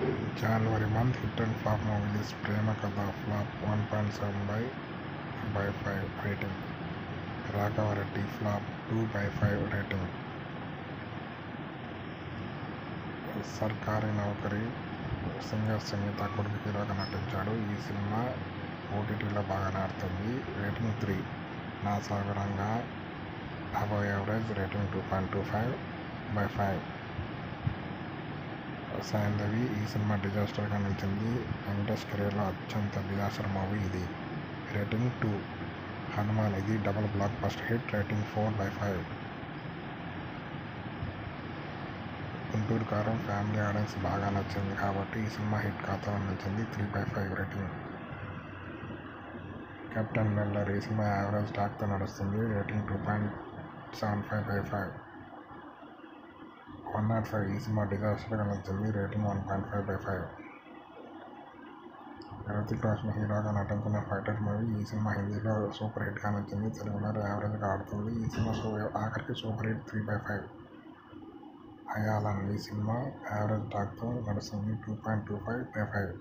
January month hit and flop movie list. Prema Katha flop 1.7/5 rating. Raghava Reddy flop 2/5 rating. సర్కారీ నౌకరి singer సంగీత కొడుకు హీరోగా నటించాడు. ఈ సినిమా ఓటీటీలో బాగానే ఆడుతుంది. రేటింగ్ 3. నా సాగరంగా అబవ్ యావరేజ్ రేటింగ్ 2.25/5. సైంధవి ఈ సినిమా డిజాస్టర్గా నిలిచింది. వెంకటేష్ కెరీర్లో అత్యంత డిజాస్టర్ మూవీ ఇది. రేటింగ్ 2. హనుమాన్ ఇది double block buster hit. Rating 4/5. Guntur కారం ఫ్యామిలీ ఆడియన్స్ బాగా నచ్చింది కాబట్టి ఈ సినిమా హిట్ ఖాతాలో నిలిచింది. 3/5 రేటింగ్. కెప్టెన్ మిల్లర్ ఈ సినిమా యావరేజ్ టాక్తో నడుస్తుంది. రేటింగ్ 2.75/5. 105 ఈ సినిమా డిజాస్టర్గా నిలిచింది. రేటింగ్ 1.5/5. హృతిక్ రోషన్ హీరోగా నటించిన ఫైటర్ మూవీ ఈ సినిమా హిందీలో సూపర్ హిట్గా నచ్చింది. తెలుగులో యావరేజ్గా ఆడుతుంది. ఈ సినిమా ఆఖరికి సూపర్ హిట్. 3/5. అయాలన్ ఈ సినిమా యావరేజ్ టాక్తో నడుస్తుంది. 2.25/5.